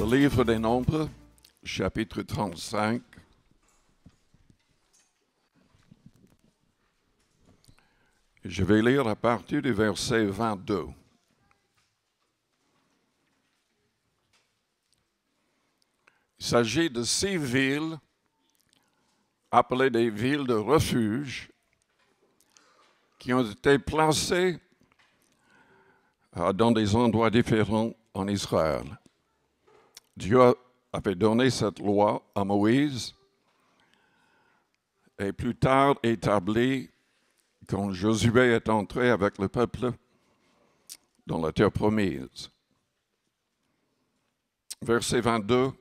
Le livre des Nombres, chapitre 35. Je vais lire à partir du verset 22. Il s'agit de 6 villes appelées des villes de refuge qui ont été placées dans des endroits différents en Israël. Dieu avait donné cette loi à Moïse et plus tard établi quand Josué est entré avec le peuple dans la terre promise. Verset 22.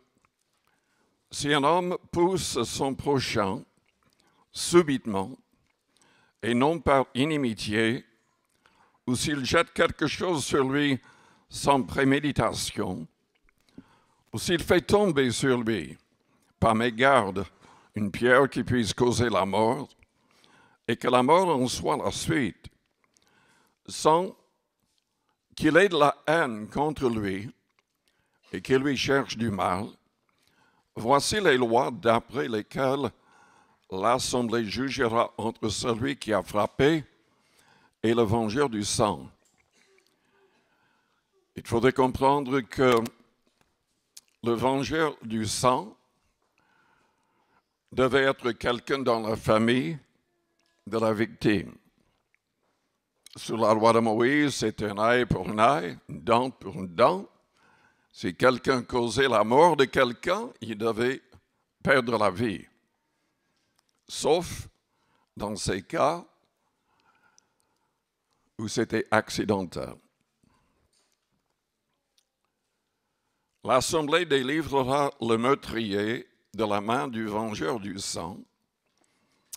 Si un homme pousse son prochain subitement et non par inimitié, ou s'il jette quelque chose sur lui sans préméditation, ou s'il fait tomber sur lui par mégarde une pierre qui puisse causer la mort, et que la mort en soit la suite, sans qu'il ait de la haine contre lui et qu'il lui cherche du mal, voici les lois d'après lesquelles l'Assemblée jugera entre celui qui a frappé et le vengeur du sang. Il faudrait comprendre que le vengeur du sang devait être quelqu'un dans la famille de la victime. Sous la loi de Moïse, c'était un œil pour un œil, une dent pour une dent. Si quelqu'un causait la mort de quelqu'un, il devait perdre la vie. Sauf dans ces cas où c'était accidentel. L'Assemblée délivrera le meurtrier de la main du vengeur du sang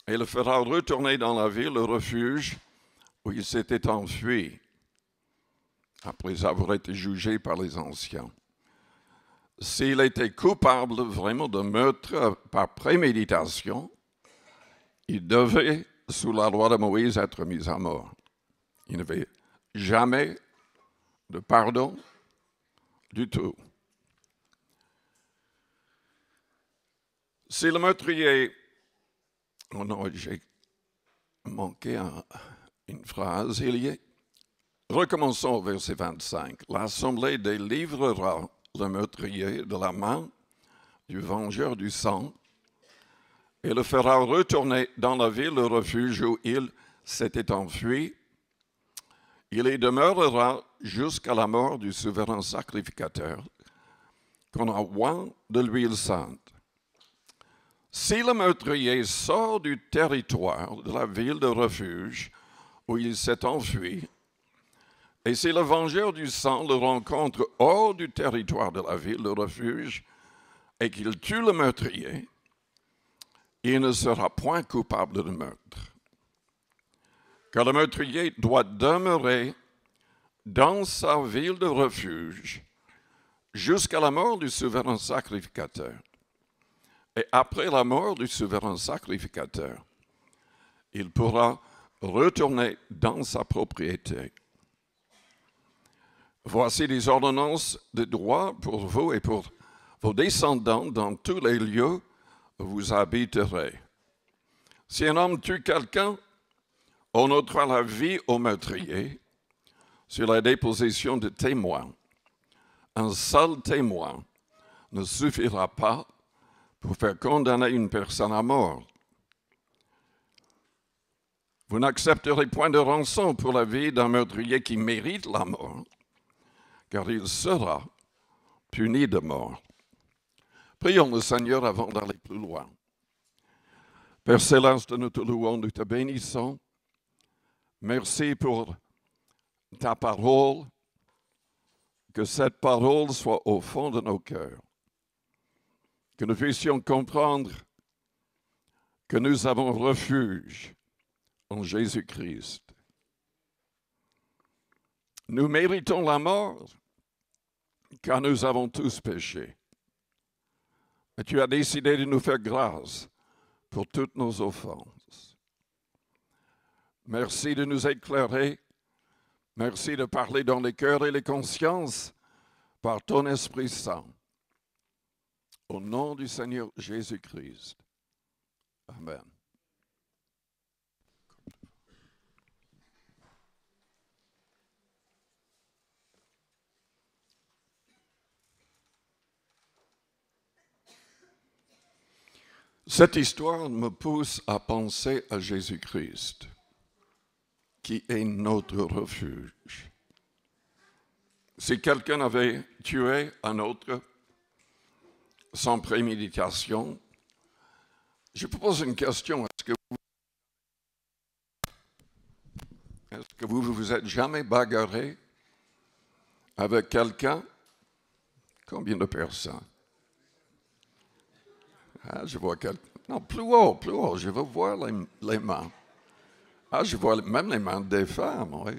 et le fera retourner dans la ville, le refuge où il s'était enfui, après avoir été jugé par les anciens. S'il était coupable vraiment de meurtre par préméditation, il devait, sous la loi de Moïse, être mis à mort. Il n'avait jamais de pardon du tout. Si le meurtrier... Oh non, j'ai manqué une phrase. Recommençons au verset 25. L'Assemblée délivrera le meurtrier de la main du vengeur du sang et le fera retourner dans la ville, le refuge où il s'était enfui. Il y demeurera jusqu'à la mort du souverain sacrificateur, qu'on a oint de l'huile sainte. Si le meurtrier sort du territoire de la ville de refuge où il s'est enfui, et si le vengeur du sang le rencontre hors du territoire de la ville de refuge et qu'il tue le meurtrier, il ne sera point coupable de meurtre. Car le meurtrier doit demeurer dans sa ville de refuge jusqu'à la mort du souverain sacrificateur. Et après la mort du souverain sacrificateur, il pourra retourner dans sa propriété. Voici des ordonnances de droit pour vous et pour vos descendants dans tous les lieux où vous habiterez. Si un homme tue quelqu'un, on ôtera la vie au meurtrier sur la déposition de témoins. Un seul témoin ne suffira pas pour faire condamner une personne à mort. Vous n'accepterez point de rançon pour la vie d'un meurtrier qui mérite la mort, car il sera puni de mort. Prions le Seigneur avant d'aller plus loin. Père Céleste, nous te louons, nous te bénissons. Merci pour ta parole, que cette parole soit au fond de nos cœurs. Que nous puissions comprendre que nous avons refuge en Jésus-Christ. Nous méritons la mort car nous avons tous péché. Et tu as décidé de nous faire grâce pour toutes nos offenses. Merci de nous éclairer. Merci de parler dans les cœurs et les consciences par ton Esprit Saint. Au nom du Seigneur Jésus-Christ. Amen. Cette histoire me pousse à penser à Jésus-Christ, qui est notre refuge. Si quelqu'un avait tué un autre sans préméditation, je vous pose une question. Est-ce que vous vous êtes jamais bagarré avec quelqu'un? Combien de personnes? Ah, je vois quelqu'un. Non, plus haut. Je veux voir les mains. Ah, je vois même les mains des femmes, oui.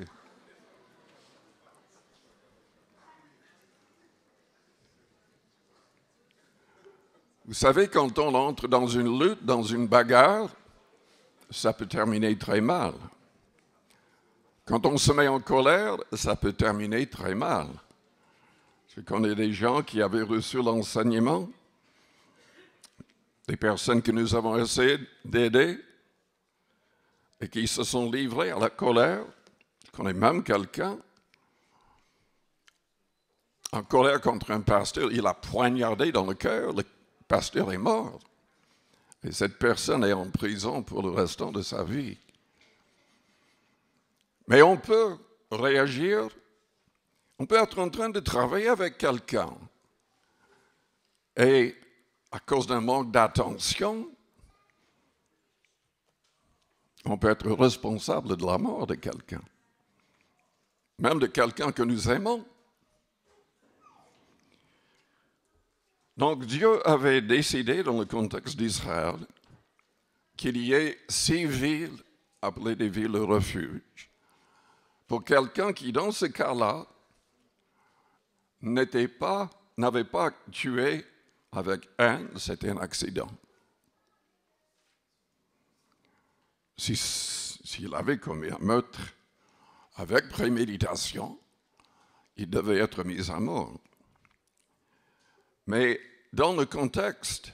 Vous savez, quand on entre dans une lutte, dans une bagarre, ça peut terminer très mal. Quand on se met en colère, ça peut terminer très mal. Je connais des gens qui avaient reçu l'enseignement, des personnes que nous avons essayé d'aider et qui se sont livrés à la colère. Je connais même quelqu'un en colère contre un pasteur, il a poignardé dans le cœur, le pasteur est mort. Et cette personne est en prison pour le restant de sa vie. Mais on peut réagir, on peut être en train de travailler avec quelqu'un. Et à cause d'un manque d'attention, on peut être responsable de la mort de quelqu'un. Même de quelqu'un que nous aimons. Donc Dieu avait décidé, dans le contexte d'Israël, qu'il y ait 6 villes appelées des villes de refuge. Pour quelqu'un qui, dans ce cas-là, n'avait pas tué avec haine, c'était un accident. S'il avait commis un meurtre avec préméditation, il devait être mis à mort. Mais dans le contexte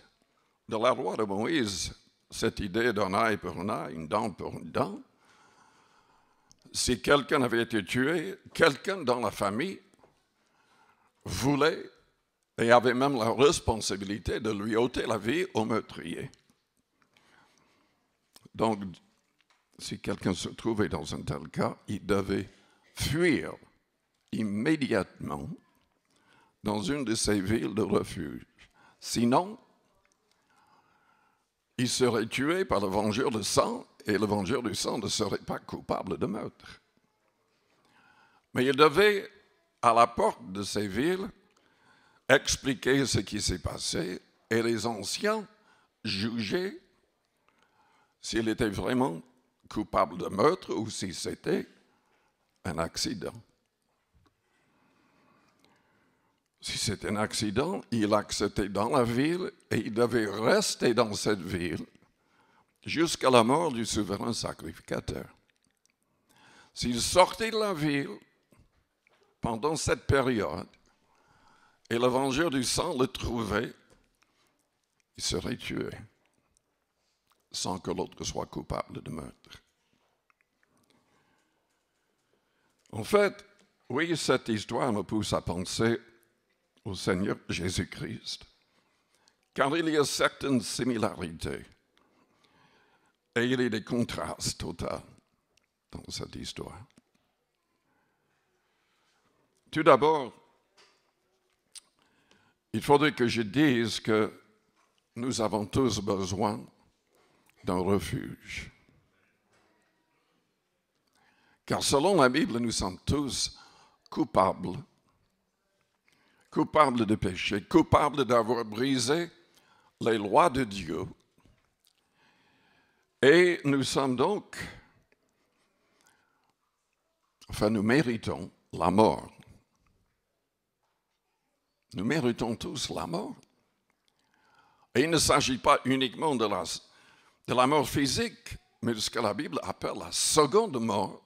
de la loi de Moïse, cette idée d'un œil pour un œil, une dent pour une dent, si quelqu'un avait été tué, quelqu'un dans la famille voulait et avait même la responsabilité de lui ôter la vie au meurtrier. Donc, si quelqu'un se trouvait dans un tel cas, il devait fuir immédiatement dans une de ces villes de refuge. Sinon, il serait tué par le vengeur de sang et le vengeur du sang ne serait pas coupable de meurtre. Mais il devait, à la porte de ces villes, expliquer ce qui s'est passé et les anciens juger s'il était vraiment coupable de meurtre ou si c'était un accident. Si c'était un accident, il acceptait dans la ville et il devait rester dans cette ville jusqu'à la mort du souverain sacrificateur. S'il sortait de la ville pendant cette période et le vengeur du sang le trouvait, il serait tué sans que l'autre soit coupable de meurtre. En fait, oui, cette histoire me pousse à penser au Seigneur Jésus-Christ, car il y a certaines similarités et il y a des contrastes totaux dans cette histoire. Tout d'abord, il faudrait que je dise que nous avons tous besoin d'un refuge. Car selon la Bible, nous sommes tous coupables de péché, coupables d'avoir brisé les lois de Dieu. Et nous sommes donc, nous méritons la mort. Nous méritons tous la mort. Et il ne s'agit pas uniquement de la mort physique, mais de ce que la Bible appelle la seconde mort,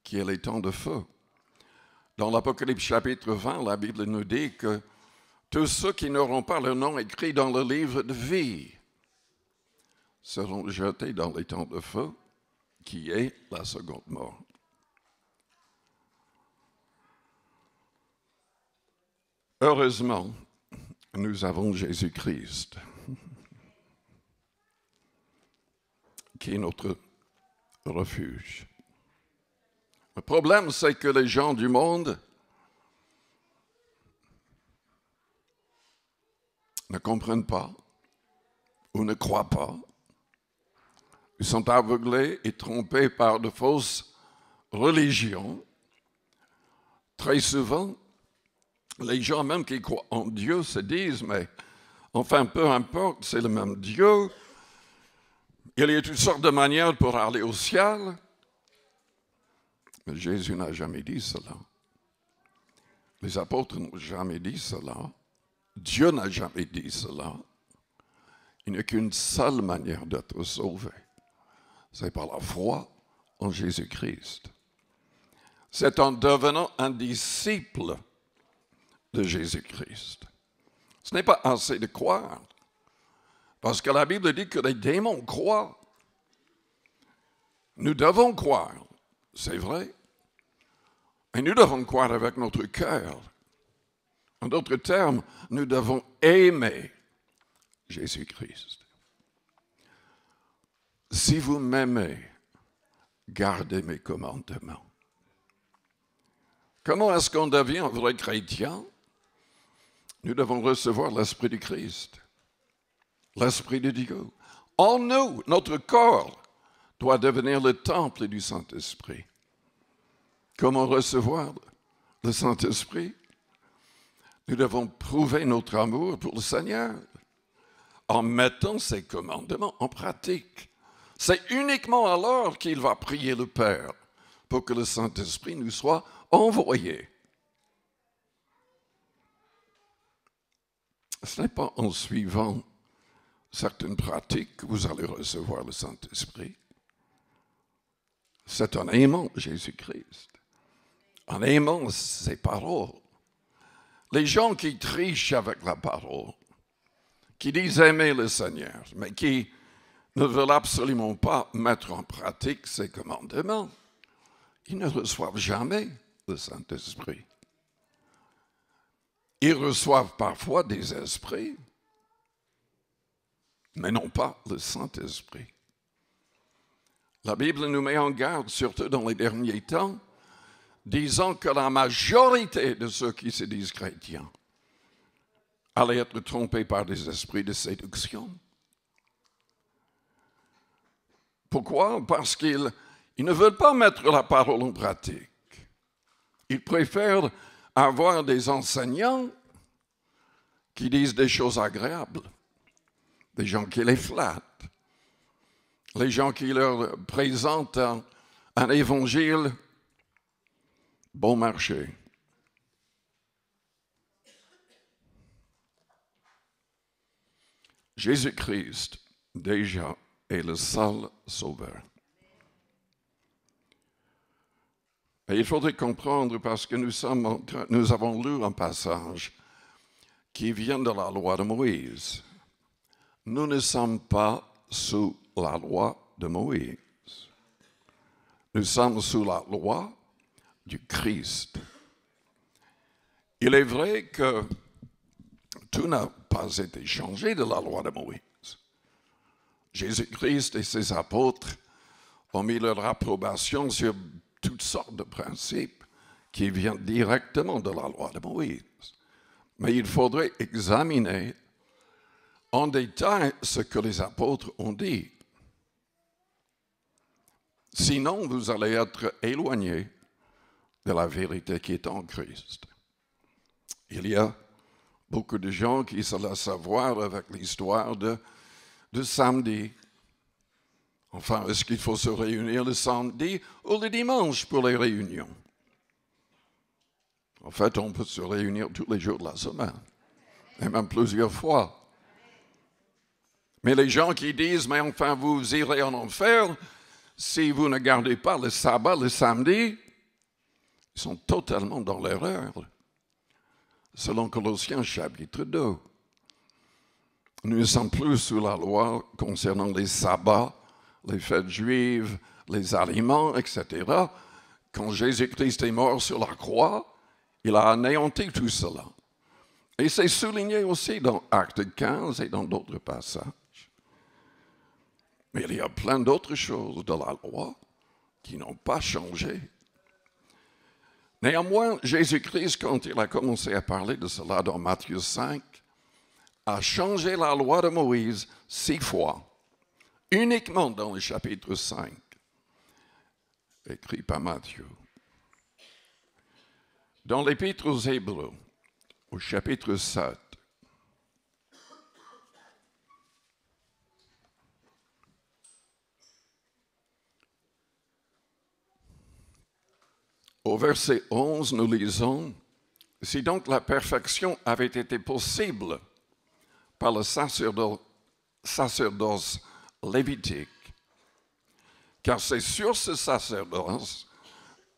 qui est les temps de feu. Dans l'Apocalypse chapitre 20, la Bible nous dit que tous ceux qui n'auront pas leur nom écrit dans le livre de vie seront jetés dans les temps de feu, qui est la seconde mort. Heureusement, nous avons Jésus-Christ, qui est notre refuge. Le problème, c'est que les gens du monde ne comprennent pas ou ne croient pas. Ils sont aveuglés et trompés par de fausses religions. Très souvent, les gens même qui croient en Dieu se disent, mais enfin, peu importe, c'est le même Dieu. Il y a toutes sortes de manières pour aller au ciel. Mais Jésus n'a jamais dit cela. Les apôtres n'ont jamais dit cela. Dieu n'a jamais dit cela. Il n'y a qu'une seule manière d'être sauvé. C'est par la foi en Jésus-Christ. C'est en devenant un disciple de Jésus-Christ. Ce n'est pas assez de croire. Parce que la Bible dit que les démons croient. Nous devons croire, c'est vrai. Et nous devons croire avec notre cœur. En d'autres termes, nous devons aimer Jésus-Christ. Si vous m'aimez, gardez mes commandements. Comment est-ce qu'on devient un vrai chrétien? Nous devons recevoir l'Esprit du Christ, l'Esprit de Dieu. En nous, notre corps doit devenir le temple du Saint-Esprit. Comment recevoir le Saint-Esprit? Nous devons prouver notre amour pour le Seigneur en mettant ses commandements en pratique. C'est uniquement alors qu'il va prier le Père pour que le Saint-Esprit nous soit envoyé. Ce n'est pas en suivant certaines pratiques que vous allez recevoir le Saint-Esprit. C'est en aimant Jésus-Christ, en aimant ses paroles. Les gens qui trichent avec la parole, qui disent aimer le Seigneur, mais qui ne veulent absolument pas mettre en pratique ses commandements, ils ne reçoivent jamais le Saint-Esprit. Ils reçoivent parfois des esprits, mais non pas le Saint-Esprit. La Bible nous met en garde, surtout dans les derniers temps, disant que la majorité de ceux qui se disent chrétiens allaient être trompés par des esprits de séduction. Pourquoi? Parce qu'ils ne veulent pas mettre la parole en pratique. Ils préfèrent avoir des enseignants qui disent des choses agréables, des gens qui les flattent, les gens qui leur présentent un évangile bon marché. Jésus-Christ, déjà, est le seul sauveur. Et il faudrait comprendre, parce que nous avons lu un passage qui vient de la loi de Moïse. Nous ne sommes pas sous la loi de Moïse. Nous sommes sous la loi du Christ. Il est vrai que tout n'a pas été changé de la loi de Moïse. Jésus-Christ et ses apôtres ont mis leur approbation sur toutes sortes de principes qui viennent directement de la loi de Moïse. Mais il faudrait examiner en détail ce que les apôtres ont dit. Sinon, vous allez être éloignés de la vérité qui est en Christ. Il y a beaucoup de gens qui se laissent avoir avec l'histoire de samedi. Enfin, est-ce qu'il faut se réunir le samedi ou le dimanche pour les réunions? En fait, on peut se réunir tous les jours de la semaine, et même plusieurs fois. Mais les gens qui disent, mais enfin, vous irez en enfer si vous ne gardez pas le sabbat le samedi, ils sont totalement dans l'erreur. selon Colossiens chapitre 2. Nous ne sommes plus sous la loi concernant les sabbats, les fêtes juives, les aliments, etc. Quand Jésus-Christ est mort sur la croix, il a anéanti tout cela. Et c'est souligné aussi dans Acte 15 et dans d'autres passages. Mais il y a plein d'autres choses de la loi qui n'ont pas changé. Néanmoins, Jésus-Christ, quand il a commencé à parler de cela dans Matthieu 5, a changé la loi de Moïse 6 fois, uniquement dans le chapitre 5, écrit par Matthieu. Dans l'Épître aux Hébreux, au chapitre 7, au verset 11, nous lisons « Si donc la perfection avait été possible par le sacerdoce lévitique, car c'est sur ce sacerdoce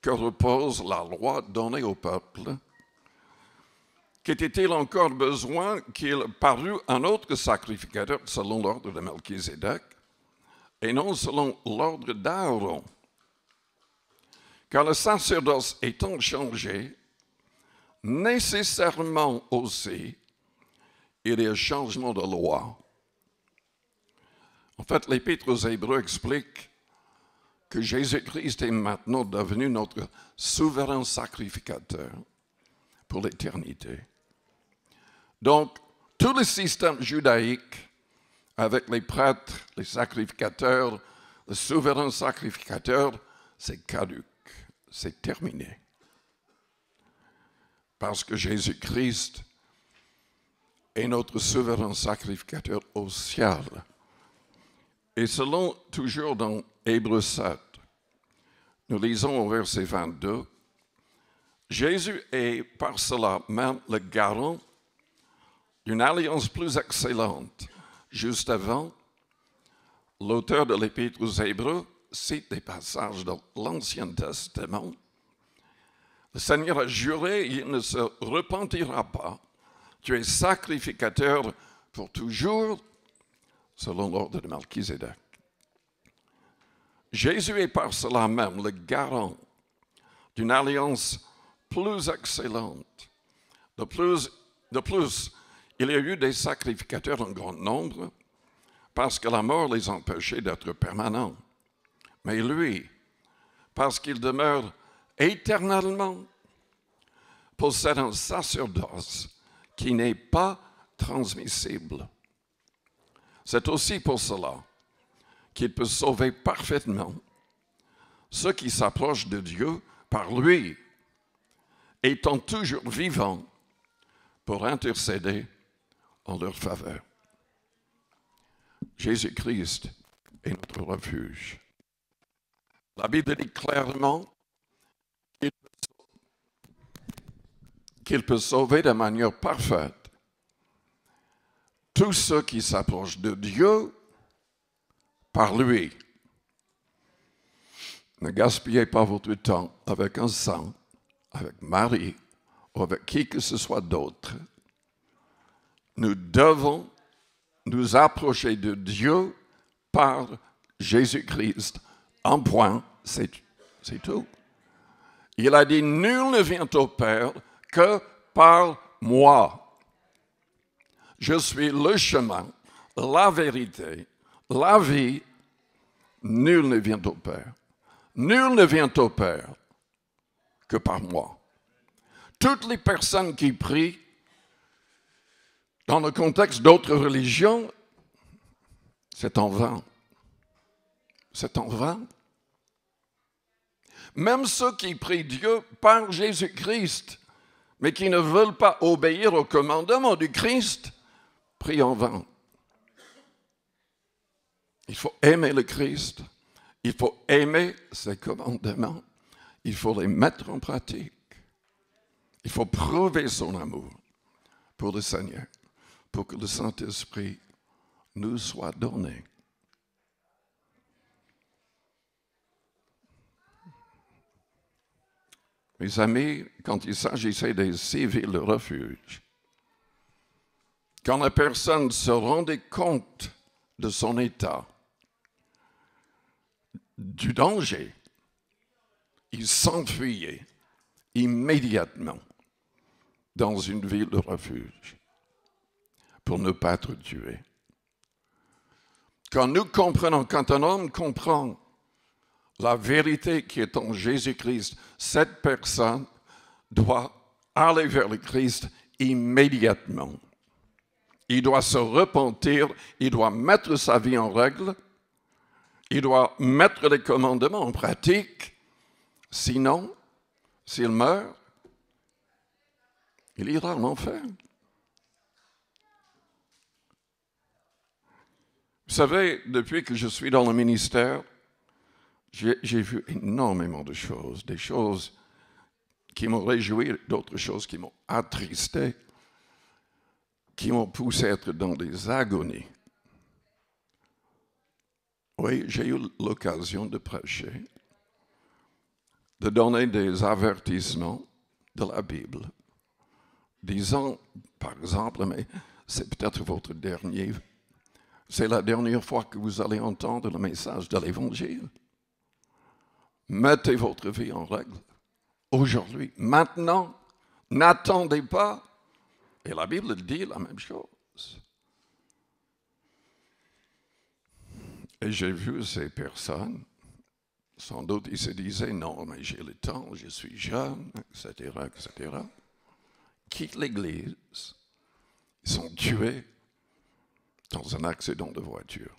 que repose la loi donnée au peuple, qu'était-il encore besoin qu'il parût un autre sacrificateur selon l'ordre de Melchizedek et non selon l'ordre d'Aaron? Car le sacerdoce étant changé, nécessairement aussi, il y a changement de loi. En fait, l'Épître aux Hébreux explique que Jésus-Christ est maintenant devenu notre souverain sacrificateur pour l'éternité. Donc, tout le système judaïque, avec les prêtres, les sacrificateurs, le souverain sacrificateur, c'est caduc, c'est terminé. Parce que Jésus-Christ est notre souverain sacrificateur au ciel. Et selon, toujours dans Hébreux 7, nous lisons au verset 22, Jésus est par cela même le garant d'une alliance plus excellente. Juste avant, l'auteur de l'Épître aux Hébreux cite des passages de l'Ancien Testament. Le Seigneur a juré, il ne se repentira pas. Tu es sacrificateur pour toujours, selon l'ordre de Melchizedek. Jésus est par cela même le garant d'une alliance plus excellente. De plus, il y a eu des sacrificateurs en grand nombre parce que la mort les empêchait d'être permanents. Mais lui, parce qu'il demeure éternellement, possède un sacerdoce qui n'est pas transmissible. C'est aussi pour cela qu'il peut sauver parfaitement ceux qui s'approchent de Dieu par lui, étant toujours vivant pour intercéder en leur faveur. Jésus-Christ est notre refuge. La Bible dit clairement qu'il peut sauver de manière parfaite tous ceux qui s'approchent de Dieu par lui. Ne gaspillez pas votre temps avec un saint, avec Marie ou avec qui que ce soit d'autre. Nous devons nous approcher de Dieu par Jésus-Christ. Un point, c'est tout. Il a dit, nul ne vient au Père que par moi. Je suis le chemin, la vérité, la vie. Nul ne vient au Père. Nul ne vient au Père que par moi. Toutes les personnes qui prient dans le contexte d'autres religions, c'est en vain. C'est en vain. Même ceux qui prient Dieu par Jésus-Christ, mais qui ne veulent pas obéir au commandement du Christ, prient en vain. Il faut aimer le Christ, il faut aimer ses commandements, il faut les mettre en pratique. Il faut prouver son amour pour le Seigneur, pour que le Saint-Esprit nous soit donné. Mes amis, quand il s'agissait des civils de refuge, quand la personne se rendait compte de son état, du danger, il s'enfuyait immédiatement dans une ville de refuge pour ne pas être tué. Quand nous comprenons, quand un homme comprend la vérité qui est en Jésus-Christ, cette personne doit aller vers le Christ immédiatement. Il doit se repentir, il doit mettre sa vie en règle, il doit mettre les commandements en pratique. Sinon, s'il meurt, il ira en enfer. Vous savez, depuis que je suis dans le ministère, j'ai vu énormément de choses, des choses qui m'ont réjoui, d'autres choses qui m'ont attristé, qui m'ont poussé à être dans des agonies. Oui, j'ai eu l'occasion de prêcher, de donner des avertissements de la Bible, disant, par exemple, mais c'est peut-être votre dernier, c'est la dernière fois que vous allez entendre le message de l'Évangile. Mettez votre vie en règle. Aujourd'hui, maintenant, n'attendez pas. Et la Bible dit la même chose. Et j'ai vu ces personnes, sans doute ils se disaient, non, mais j'ai le temps, je suis jeune, etc., etc. Quittent l'Église, ils sont tués dans un accident de voiture.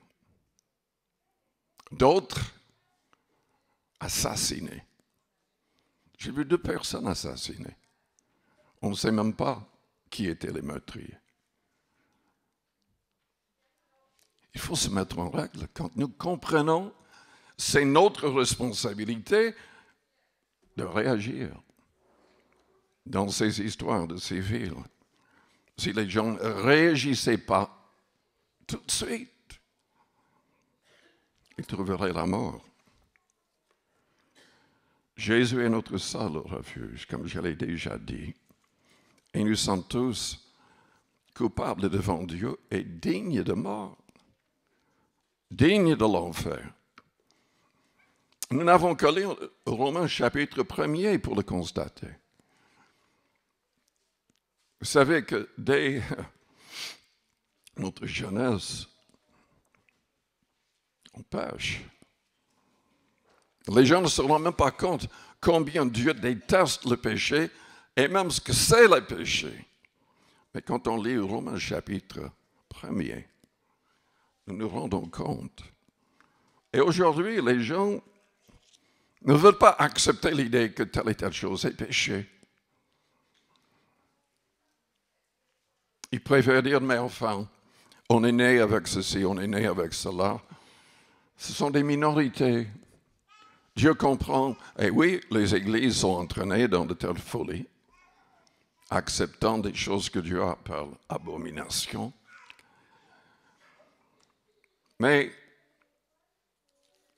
D'autres assassinés. J'ai vu 2 personnes assassinées. On ne sait même pas qui étaient les meurtriers. Il faut se mettre en règle. Quand nous comprenons, c'est notre responsabilité de réagir dans ces histoires de ces villes. Si les gens ne réagissaient pas tout de suite, ils trouveraient la mort. Jésus est notre seul refuge, comme je l'ai déjà dit. Et nous sommes tous coupables devant Dieu et dignes de mort, dignes de l'enfer. Nous n'avons qu'à lire Romains chapitre 1er pour le constater. Vous savez que dès notre jeunesse, on pêche. Les gens ne se rendent même pas compte combien Dieu déteste le péché et même ce que c'est le péché. Mais quand on lit Romains chapitre 1er, nous nous rendons compte. Et aujourd'hui, les gens ne veulent pas accepter l'idée que telle et telle chose est péché. Ils préfèrent dire, mais enfin, on est né avec ceci, on est né avec cela. Ce sont des minorités. Dieu comprend. Et oui, les églises sont entraînées dans de telles folies, acceptant des choses que Dieu appelle abomination. Mais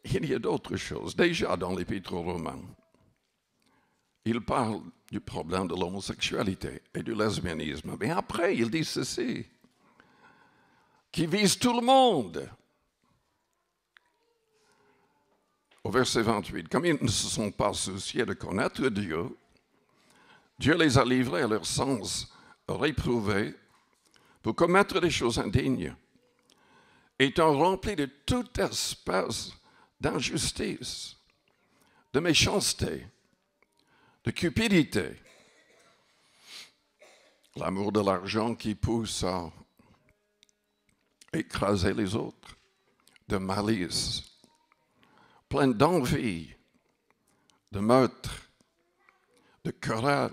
il y a d'autres choses. Déjà dans l'Épître aux Romains, il parle du problème de l'homosexualité et du lesbianisme. Mais après, il dit ceci, qui vise tout le monde. Au verset 28, comme ils ne se sont pas souciés de connaître Dieu, Dieu les a livrés à leur sens réprouvé pour commettre des choses indignes, étant remplis de toute espèce d'injustice, de méchanceté, de cupidité, l'amour de l'argent qui pousse à écraser les autres, de malice, plein d'envie, de meurtre, de querelle,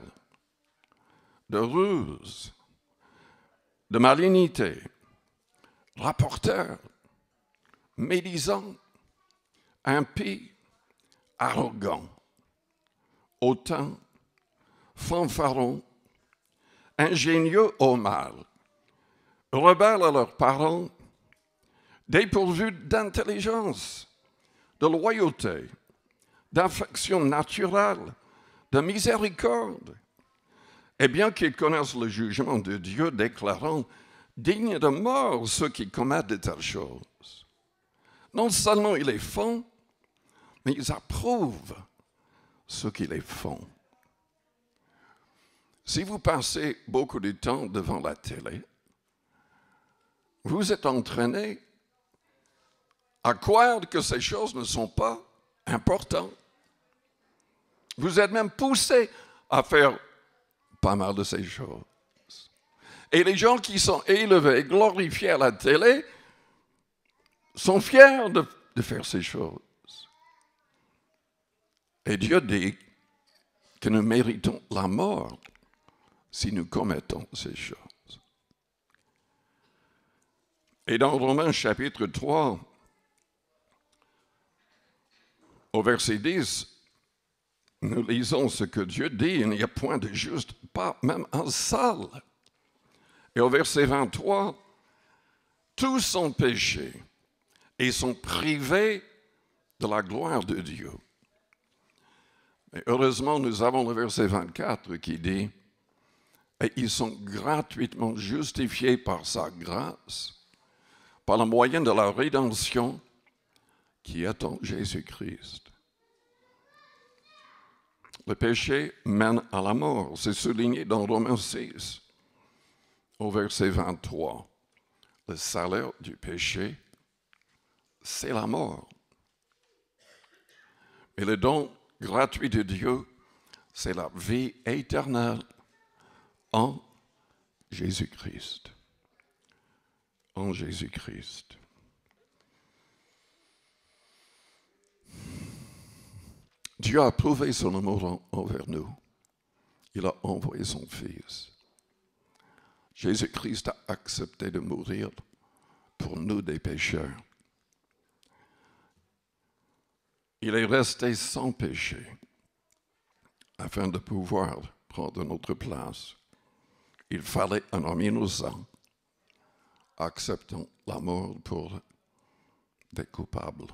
de ruse, de malignité, rapporteur, médisant, impie, arrogant, hautain, fanfaron, ingénieux au mal, rebelles à leurs parents, dépourvus d'intelligence, de loyauté, d'affection naturelle, de miséricorde. Et bien qu'ils connaissent le jugement de Dieu, déclarant dignes de mort ceux qui commettent de telles choses. Non seulement ils les font, mais ils approuvent ceux qui les font. Si vous passez beaucoup de temps devant la télé, vous êtes entraîné à croire que ces choses ne sont pas importantes. Vous êtes même poussé à faire pas mal de ces choses. Et les gens qui sont élevés, glorifiés à la télé, sont fiers de faire ces choses. Et Dieu dit que nous méritons la mort si nous commettons ces choses. Et dans Romains chapitre 3, au verset 10, nous lisons ce que Dieu dit, il n'y a point de juste, pas même un seul. Et au verset 23, tous sont péchés et sont privés de la gloire de Dieu. Mais heureusement, nous avons le verset 24 qui dit, et ils sont gratuitement justifiés par sa grâce, par le moyen de la rédemption qui est en Jésus-Christ. Le péché mène à la mort. C'est souligné dans Romains 6, au verset 23. Le salaire du péché, c'est la mort. Et le don gratuit de Dieu, c'est la vie éternelle en Jésus-Christ. En Jésus-Christ. Dieu a prouvé son amour envers nous. Il a envoyé son Fils. Jésus-Christ a accepté de mourir pour nous des pécheurs. Il est resté sans péché afin de pouvoir prendre notre place. Il fallait un homme innocent acceptant la mort pour des coupables.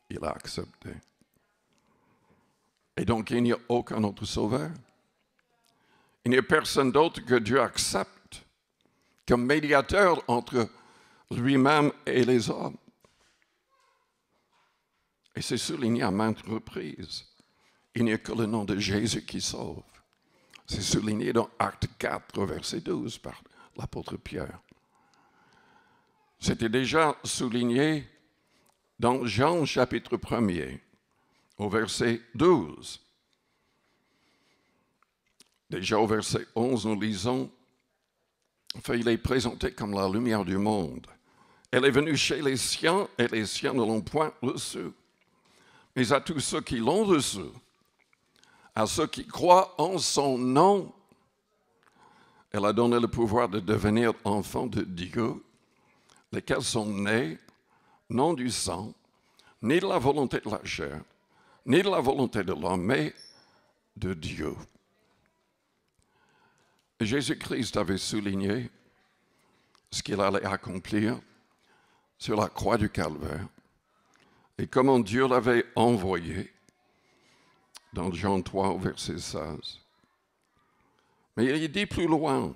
Il a accepté. Et donc, il n'y a aucun autre sauveur. Il n'y a personne d'autre que Dieu accepte comme médiateur entre lui-même et les hommes. Et c'est souligné à maintes reprises. Il n'y a que le nom de Jésus qui sauve. C'est souligné dans Acte 4, verset 12, par l'apôtre Pierre. C'était déjà souligné dans Jean chapitre 1er, au verset 12. Déjà au verset 11, nous lisons, enfin, il est présenté comme la lumière du monde. Elle est venue chez les siens et les siens ne l'ont point reçue. Mais à tous ceux qui l'ont reçue, à ceux qui croient en son nom, elle a donné le pouvoir de devenir enfants de Dieu, lesquels sont nés, non du sang, ni de la volonté de la chair, ni de la volonté de l'homme, mais de Dieu. Et Jésus-Christ avait souligné ce qu'il allait accomplir sur la croix du Calvaire et comment Dieu l'avait envoyé dans Jean 3, verset 16. Mais il dit plus loin,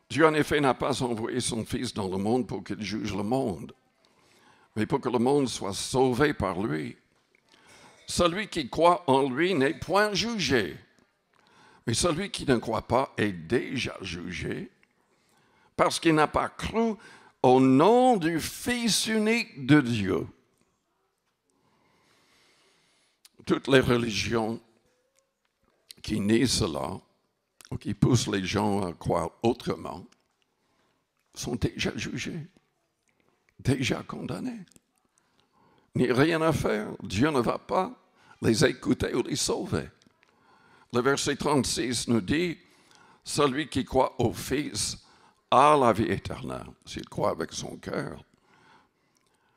Dieu en effet n'a pas envoyé son Fils dans le monde pour qu'il juge le monde, mais pour que le monde soit sauvé par lui. Celui qui croit en lui n'est point jugé, mais celui qui ne croit pas est déjà jugé, parce qu'il n'a pas cru au nom du Fils unique de Dieu. Toutes les religions qui nient cela, ou qui poussent les gens à croire autrement, sont déjà jugées, déjà condamnées. Il n'y a rien à faire. Dieu ne va pas les écouter ou les sauver. Le verset 36 nous dit, « Celui qui croit au Fils a la vie éternelle, s'il croit avec son cœur.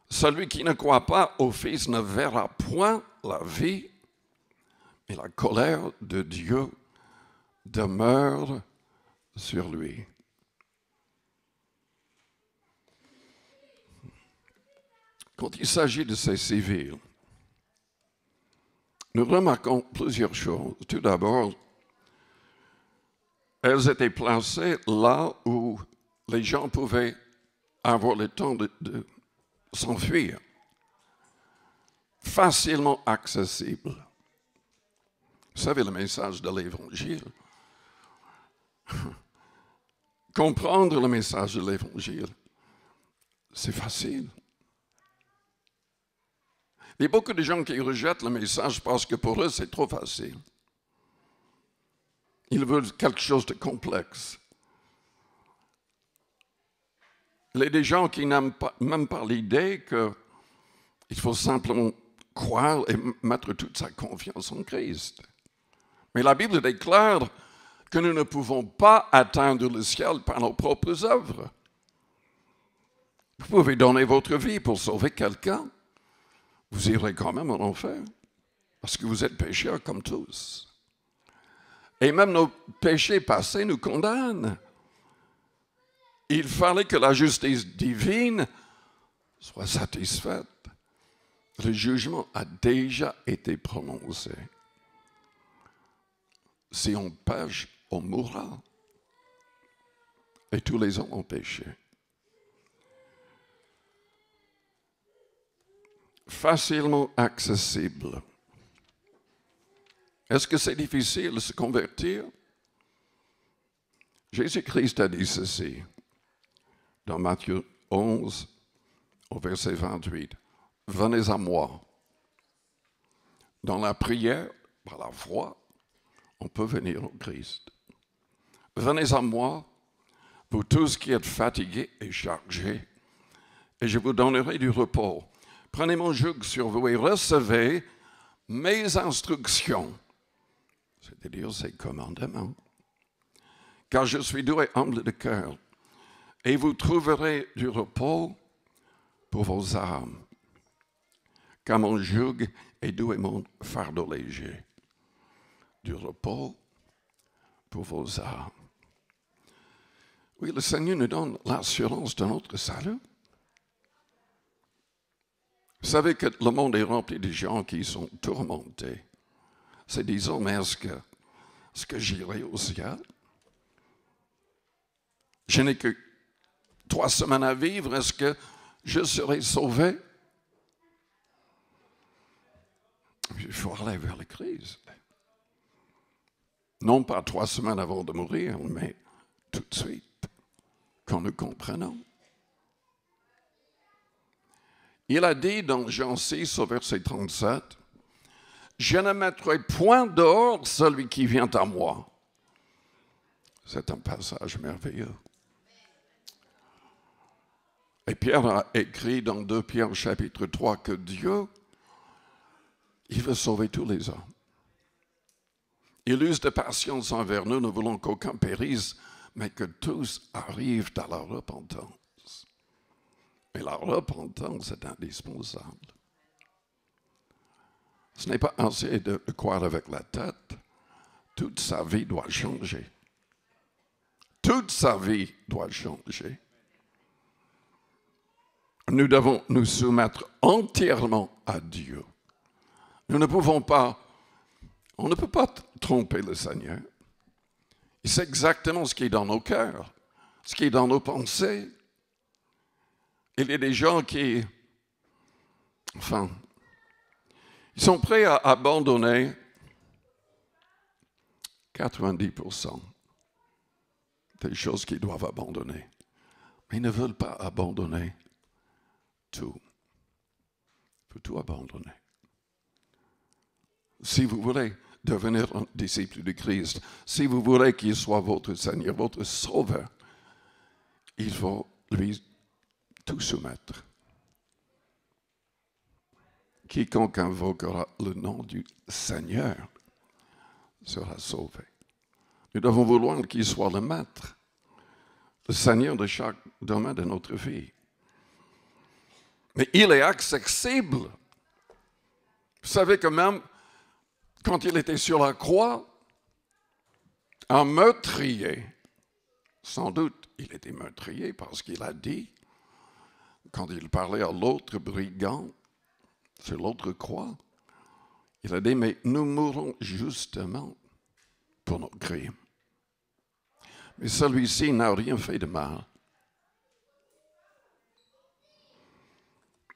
Celui qui ne croit pas au Fils ne verra point la vie, mais la colère de Dieu demeure sur lui. » Quand il s'agit de ces civils, nous remarquons plusieurs choses. Tout d'abord, elles étaient placées là où les gens pouvaient avoir le temps de s'enfuir, facilement accessible. Vous savez, le message de l'Évangile, comprendre le message de l'Évangile, c'est facile. Il y a beaucoup de gens qui rejettent le message parce que pour eux, c'est trop facile. Ils veulent quelque chose de complexe. Il y a des gens qui n'aiment même pas l'idée qu'il faut simplement croire et mettre toute sa confiance en Christ. Mais la Bible déclare que nous ne pouvons pas atteindre le ciel par nos propres œuvres. Vous pouvez donner votre vie pour sauver quelqu'un. Vous irez quand même en enfer, parce que vous êtes pécheurs comme tous. Et même nos péchés passés nous condamnent. Il fallait que la justice divine soit satisfaite. Le jugement a déjà été prononcé. Si on pêche, on mourra. Et tous les hommes ont péché. Facilement accessible. Est-ce que c'est difficile de se convertir? Jésus-Christ a dit ceci dans Matthieu 11, au verset 28. « Venez à moi. » Dans la prière, par la foi, on peut venir au Christ. « Venez à moi, vous tous qui êtes fatigués et chargés, et je vous donnerai du repos. Prenez mon joug sur vous et recevez mes instructions. » C'est-à-dire ses commandements. « Car je suis doux et humble de cœur, et vous trouverez du repos pour vos âmes. Car mon joug est doux et mon fardeau léger. » Du repos pour vos âmes. Oui, le Seigneur nous donne l'assurance de notre salut. Vous savez que le monde est rempli de gens qui sont tourmentés. C'est disant, mais est-ce que j'irai au ciel? Je n'ai que 3 semaines à vivre, est-ce que je serai sauvé? Il faut aller vers le Christ. Non pas 3 semaines avant de mourir, mais tout de suite, quand nous comprenons. Il a dit dans Jean 6, au verset 37, « Je ne mettrai point dehors celui qui vient à moi. » C'est un passage merveilleux. Et Pierre a écrit dans 2 Pierre chapitre 3 que Dieu, il veut sauver tous les hommes. Il use de patience envers nous, nous voulons qu'aucun périsse, mais que tous arrivent à la repentance. Mais la repentance est indispensable. Ce n'est pas assez de croire avec la tête. Toute sa vie doit changer. Toute sa vie doit changer. Nous devons nous soumettre entièrement à Dieu. Nous ne pouvons pas, on ne peut pas tromper le Seigneur. Il sait exactement ce qui est dans nos cœurs, ce qui est dans nos pensées. Il y a des gens qui, ils sont prêts à abandonner 90% des choses qu'ils doivent abandonner. Mais ils ne veulent pas abandonner tout. Il faut tout abandonner. Si vous voulez devenir un disciple de Christ, si vous voulez qu'il soit votre Seigneur, votre Sauveur, il faut lui tout soumettre. Quiconque invoquera le nom du Seigneur sera sauvé. Nous devons vouloir qu'il soit le maître, le Seigneur de chaque domaine de notre vie. Mais il est accessible. Vous savez que même quand il était sur la croix, un meurtrier, sans doute il était meurtrier parce qu'il a dit, quand il parlait à l'autre brigand sur l'autre croix, Il a dit, mais nous mourrons justement pour nos crimes. Mais celui-ci n'a rien fait de mal.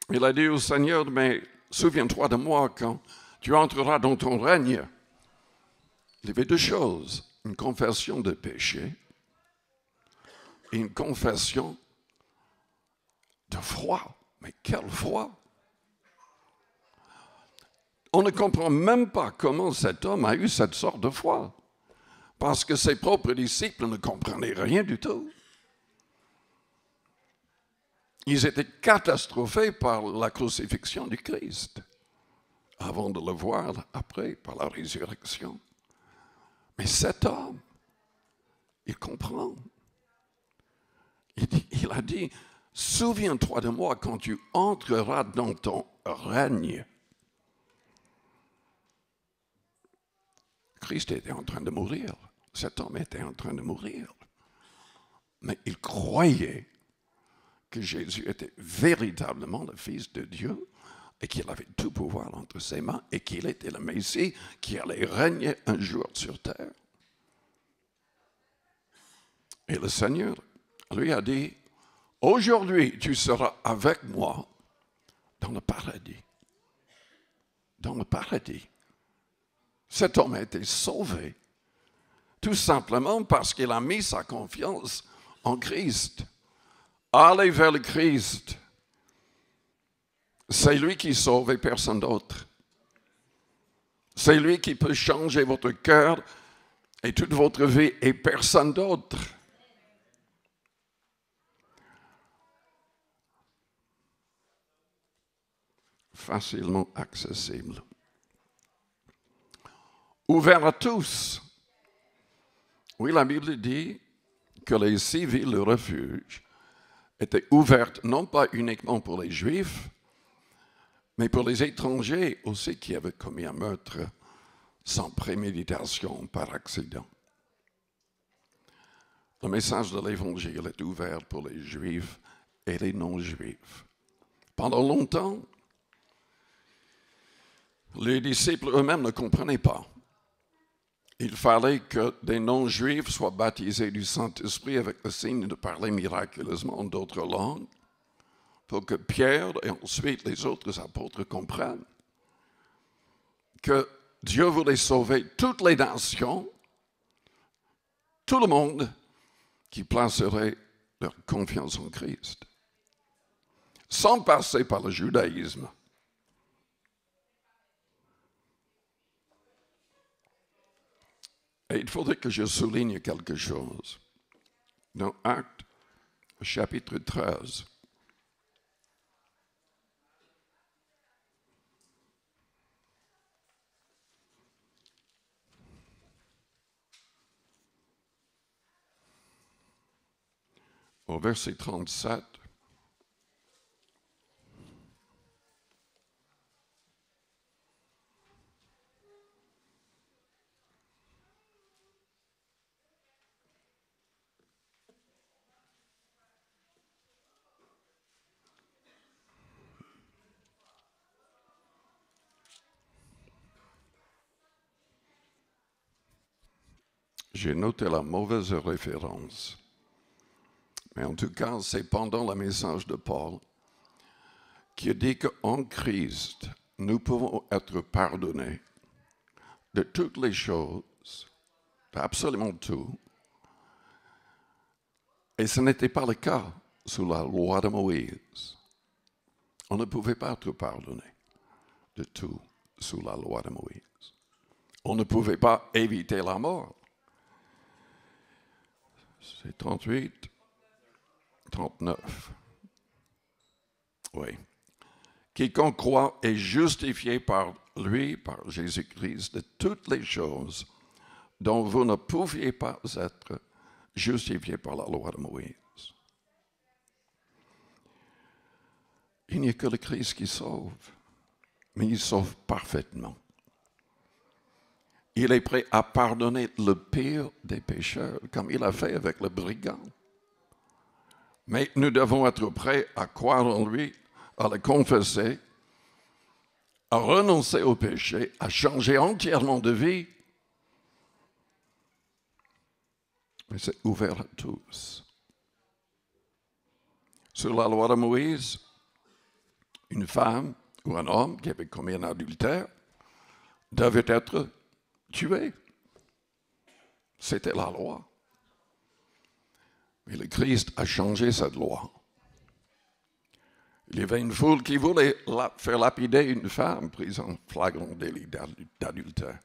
Il a dit au Seigneur, mais souviens-toi de moi quand tu entreras dans ton règne. Il y avait deux choses, une confession de péché et une confession de foi. Mais quelle foi! On ne comprend même pas comment cet homme a eu cette sorte de foi, parce que ses propres disciples ne comprenaient rien du tout. Ils étaient catastrophés par la crucifixion du Christ, avant de le voir après par la résurrection. Mais cet homme, il comprend. Il a dit, souviens-toi de moi quand tu entreras dans ton règne. Christ était en train de mourir. Cet homme était en train de mourir. Mais il croyait que Jésus était véritablement le Fils de Dieu et qu'il avait tout pouvoir entre ses mains et qu'il était le Messie qui allait régner un jour sur terre. Et le Seigneur lui a dit, aujourd'hui tu seras avec moi dans le paradis. Dans le paradis. Cet homme a été sauvé tout simplement parce qu'il a mis sa confiance en Christ. Allez vers le Christ. C'est lui qui sauve et personne d'autre. C'est lui qui peut changer votre cœur et toute votre vie et personne d'autre. Facilement accessible. Ouvert à tous. Oui, la Bible dit que les 6 villes de refuge étaient ouvertes non pas uniquement pour les Juifs, mais pour les étrangers aussi qui avaient commis un meurtre sans préméditation par accident. Le message de l'Évangile est ouvert pour les Juifs et les non-Juifs. Pendant longtemps, les disciples eux-mêmes ne comprenaient pas. Il fallait que des non-juifs soient baptisés du Saint-Esprit avec le signe de parler miraculeusement en d'autres langues, pour que Pierre et ensuite les autres apôtres comprennent que Dieu voulait sauver toutes les nations, tout le monde qui placerait leur confiance en Christ, sans passer par le judaïsme. Et il faudrait que je souligne quelque chose. Dans Actes, chapitre 13, au verset 37, j'ai noté la mauvaise référence. Mais en tout cas, c'est pendant le message de Paul qui dit qu'en Christ, nous pouvons être pardonnés de toutes les choses, absolument tout. Et ce n'était pas le cas sous la loi de Moïse. On ne pouvait pas être pardonné de tout sous la loi de Moïse. On ne pouvait pas éviter la mort. C'est 38, 39. Oui. Quiconque croit est justifié par lui, par Jésus-Christ, de toutes les choses dont vous ne pouviez pas être justifié par la loi de Moïse. Il n'y a que le Christ qui sauve, mais il sauve parfaitement. Il est prêt à pardonner le pire des pécheurs, comme il a fait avec le brigand. Mais nous devons être prêts à croire en lui, à le confesser à renoncer au péché, à changer entièrement de vie. Mais c'est ouvert à tous. Sur la loi de Moïse, une femme ou un homme qui avait commis un adultère devait être tué. C'était la loi. Mais le Christ a changé cette loi. Il y avait une foule qui voulait faire lapider une femme prise en flagrant délit d'adultère.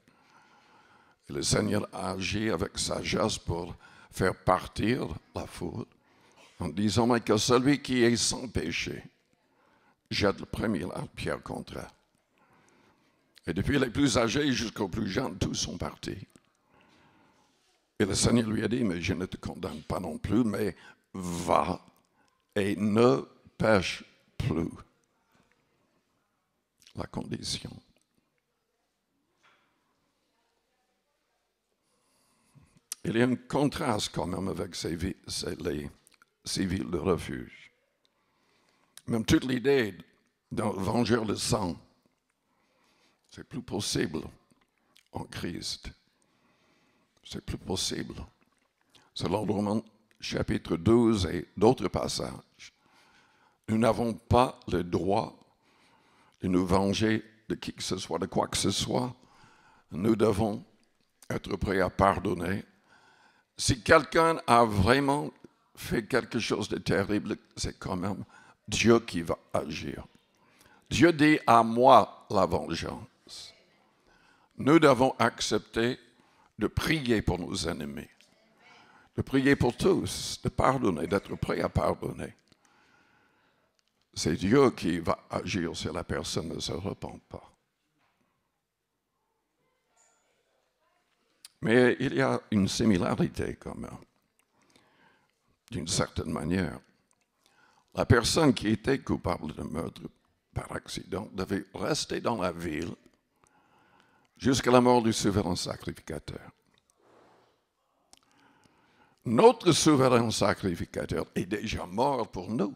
Et le Seigneur a agi avec sagesse pour faire partir la foule en disant mais que celui qui est sans péché jette le premier la pierre contre elle. Et depuis les plus âgés jusqu'aux plus jeunes, tous sont partis. Et le Seigneur lui a dit, mais je ne te condamne pas non plus, mais va et ne pêche plus. La condition. Il y a un contraste quand même avec les civils de refuge. Même toute l'idée d'un vengeur de sang, c'est plus possible en Christ. C'est plus possible. Selon Romains chapitre 12 et d'autres passages, nous n'avons pas le droit de nous venger de qui que ce soit, de quoi que ce soit. Nous devons être prêts à pardonner. Si quelqu'un a vraiment fait quelque chose de terrible, c'est quand même Dieu qui va agir. Dieu dit à moi la vengeance. Nous devons accepter de prier pour nos ennemis, de prier pour tous, de pardonner, d'être prêt à pardonner. C'est Dieu qui va agir si la personne ne se repent pas. Mais il y a une similarité quand même, d'une certaine manière. La personne qui était coupable de meurtre par accident devait rester dans la ville jusqu'à la mort du souverain sacrificateur. Notre souverain sacrificateur est déjà mort pour nous.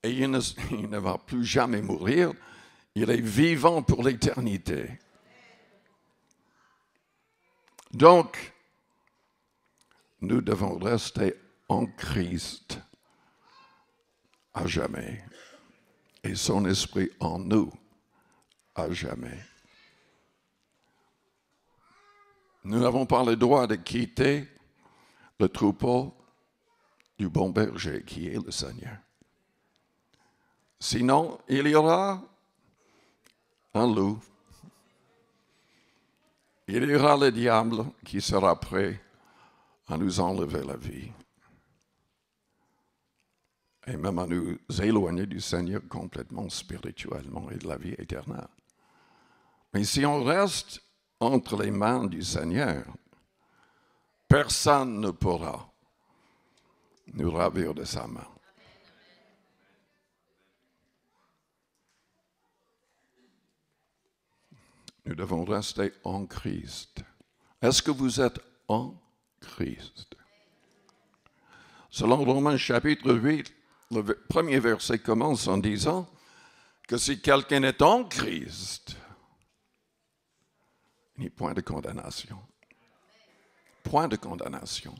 Et il ne va plus jamais mourir. Il est vivant pour l'éternité. Donc, nous devons rester en Christ à jamais. Et son esprit en nous à jamais. Nous n'avons pas le droit de quitter le troupeau du bon berger qui est le Seigneur. Sinon, il y aura un loup. Il y aura le diable qui sera prêt à nous enlever la vie. Et même à nous éloigner du Seigneur complètement spirituellement et de la vie éternelle. Mais si on reste entre les mains du Seigneur, personne ne pourra nous ravir de sa main. Nous devons rester en Christ. Est-ce que vous êtes en Christ? Selon Romains chapitre 8, le premier verset commence en disant que si quelqu'un est en Christ, il n'y a point de condamnation. Point de condamnation.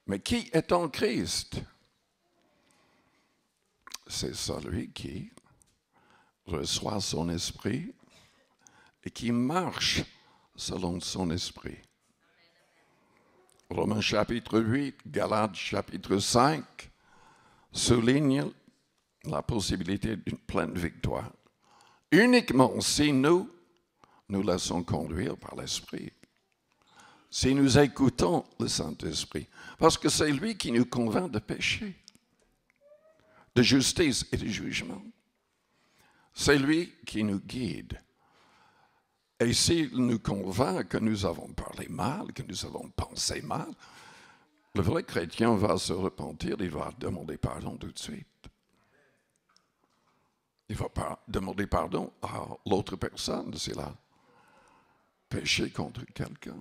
Mais qui est en Christ? C'est celui qui reçoit son esprit et qui marche selon son esprit. Romains chapitre 8, Galates chapitre 5 soulignent la possibilité d'une pleine victoire. Uniquement si nous laissons conduire par l'Esprit. Si nous écoutons le Saint-Esprit. Parce que c'est lui qui nous convainc de péché, de justice et de jugement. C'est lui qui nous guide. Et s'il nous convainc que nous avons parlé mal, que nous avons pensé mal, le vrai chrétien va se repentir, il va demander pardon tout de suite. Il va demander pardon à l'autre personne s'il a péché contre quelqu'un.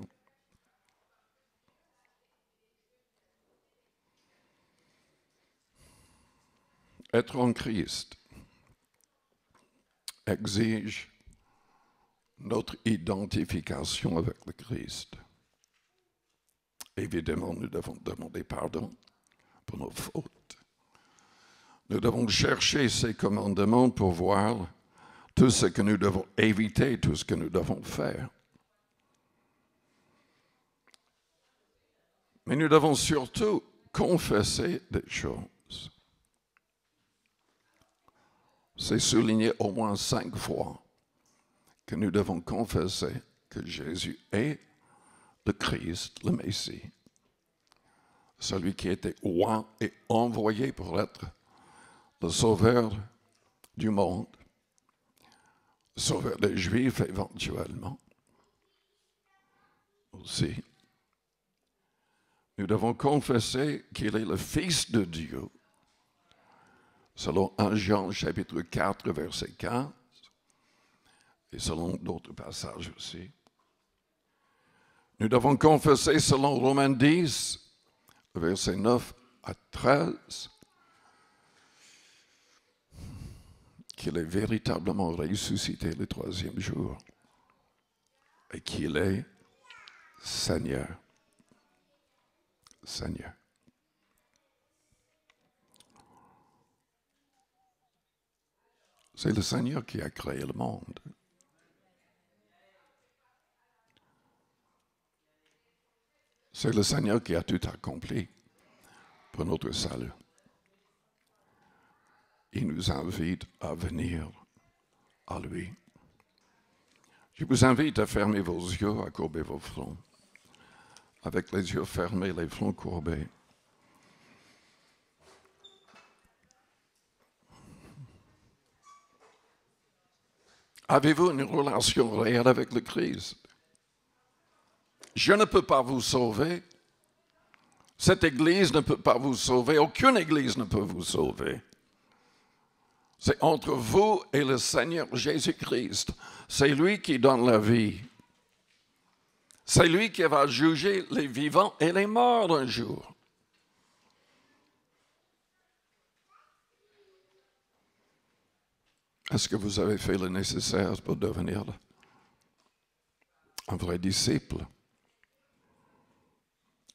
Être en Christ, exige notre identification avec le Christ. Évidemment, nous devons demander pardon pour nos fautes. Nous devons chercher ces commandements pour voir tout ce que nous devons éviter, tout ce que nous devons faire. Mais nous devons surtout confesser des choses. C'est souligné au moins 5 fois que nous devons confesser que Jésus est le Christ, le Messie, celui qui était oint et envoyé pour être le sauveur du monde, le sauveur des Juifs éventuellement aussi. Nous devons confesser qu'il est le Fils de Dieu, selon 1 Jean chapitre 4, verset 15, et selon d'autres passages aussi. Nous devons confesser selon Romains 10, versets 9 à 13, qu'il est véritablement ressuscité le 3e jour et qu'il est Seigneur. Seigneur. C'est le Seigneur qui a créé le monde. C'est le Seigneur qui a tout accompli pour notre salut. Il nous invite à venir à lui. Je vous invite à fermer vos yeux, à courber vos fronts. Avec les yeux fermés, les fronts courbés. Avez-vous une relation réelle avec le Christ? Je ne peux pas vous sauver. Cette Église ne peut pas vous sauver. Aucune Église ne peut vous sauver. C'est entre vous et le Seigneur Jésus-Christ. C'est lui qui donne la vie. C'est lui qui va juger les vivants et les morts un jour. Est-ce que vous avez fait le nécessaire pour devenir un vrai disciple?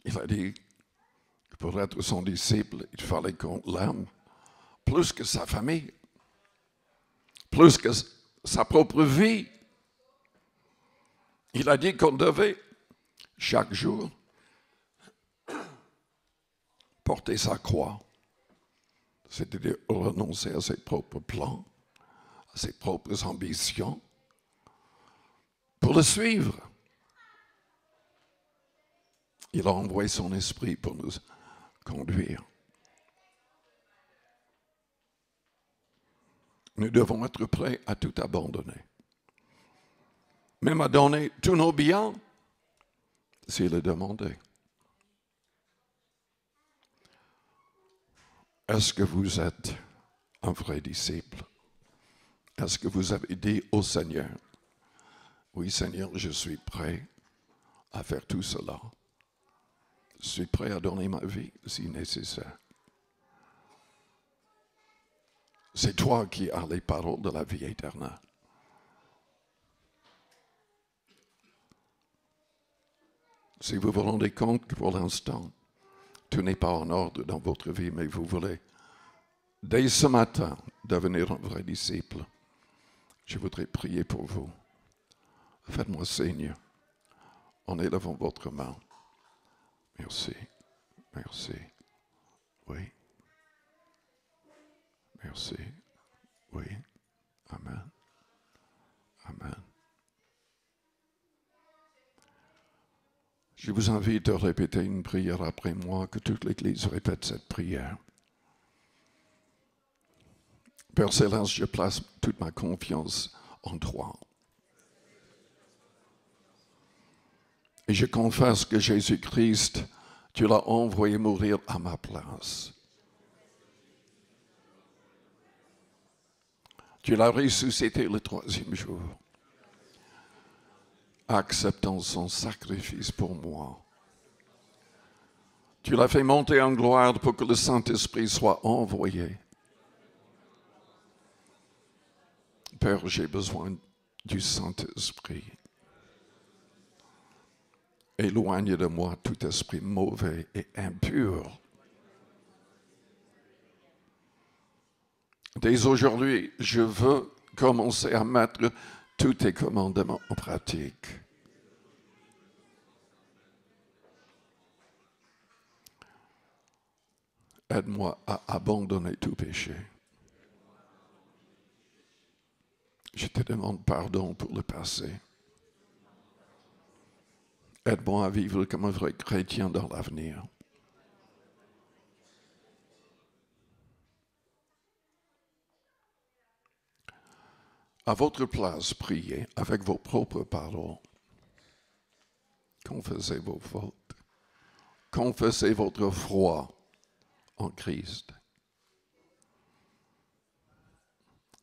Il a dit que pour être son disciple, il fallait qu'on l'aime plus que sa famille, plus que sa propre vie. Il a dit qu'on devait chaque jour porter sa croix, c'est-à-dire renoncer à ses propres plans, à ses propres ambitions, pour le suivre. Il a envoyé son esprit pour nous conduire. Nous devons être prêts à tout abandonner. Même à donner tous nos biens, s'il est demandé. Est-ce que vous êtes un vrai disciple? Est-ce que vous avez dit au Seigneur, oui Seigneur, je suis prêt à faire tout cela. Je suis prêt à donner ma vie si nécessaire. C'est toi qui as les paroles de la vie éternelle. Si vous vous rendez compte que pour l'instant, tout n'est pas en ordre dans votre vie, mais vous voulez, dès ce matin, devenir un vrai disciple, je voudrais prier pour vous. Faites-moi signe en élevant votre main. Merci. Merci. Oui. Merci. Oui. Amen. Amen. Je vous invite à répéter une prière après moi, que toute l'Église répète cette prière. Père Céleste, je place toute ma confiance en toi. Et je confesse que Jésus-Christ, tu l'as envoyé mourir à ma place. Tu l'as ressuscité le 3e jour, acceptant son sacrifice pour moi. Tu l'as fait monter en gloire pour que le Saint-Esprit soit envoyé Père, j'ai besoin du Saint-Esprit. Éloigne de moi tout esprit mauvais et impur. Dès aujourd'hui, je veux commencer à mettre tous tes commandements en pratique. Aide-moi à abandonner tout péché. Je te demande pardon pour le passé. Aide-moi à vivre comme un vrai chrétien dans l'avenir. À votre place, priez avec vos propres paroles. Confessez vos fautes. Confessez votre foi en Christ.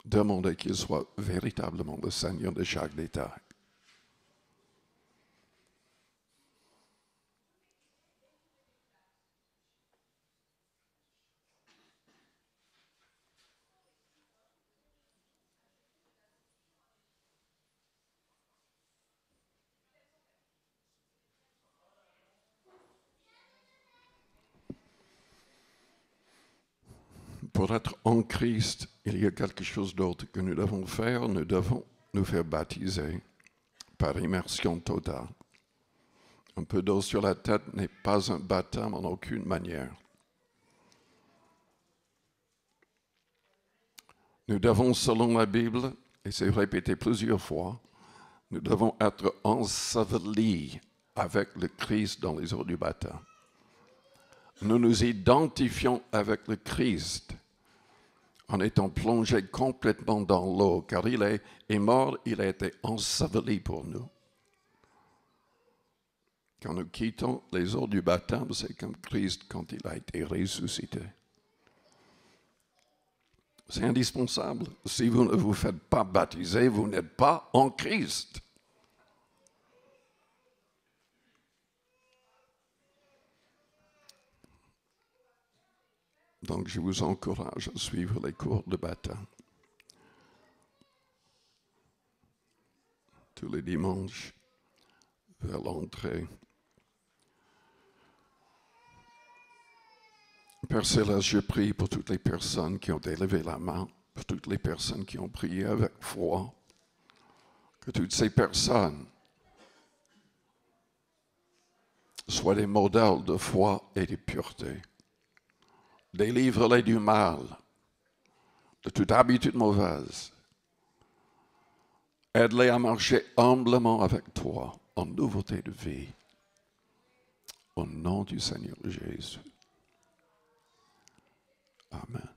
Demandez qu'il soit véritablement le Seigneur de chaque détail. Pour être en Christ, il y a quelque chose d'autre que nous devons faire. Nous devons nous faire baptiser par immersion totale. Un peu d'eau sur la tête n'est pas un baptême en aucune manière. Nous devons, selon la Bible, et c'est répété plusieurs fois, nous devons être ensevelis avec le Christ dans les eaux du baptême. Nous nous identifions avec le Christ en étant plongés complètement dans l'eau, car il est mort, il a été enseveli pour nous. Quand nous quittons les eaux du baptême, c'est comme Christ quand il a été ressuscité. C'est indispensable. Si vous ne vous faites pas baptiser, vous n'êtes pas en Christ. Donc, je vous encourage à suivre les cours de baptême. Tous les dimanches, vers l'entrée. Père Céleste, je prie pour toutes les personnes qui ont élevé la main, pour toutes les personnes qui ont prié avec foi, que toutes ces personnes soient des modèles de foi et de pureté. Délivre-les du mal, de toute habitude mauvaise. Aide-les à marcher humblement avec toi, en nouveauté de vie. Au nom du Seigneur Jésus. Amen.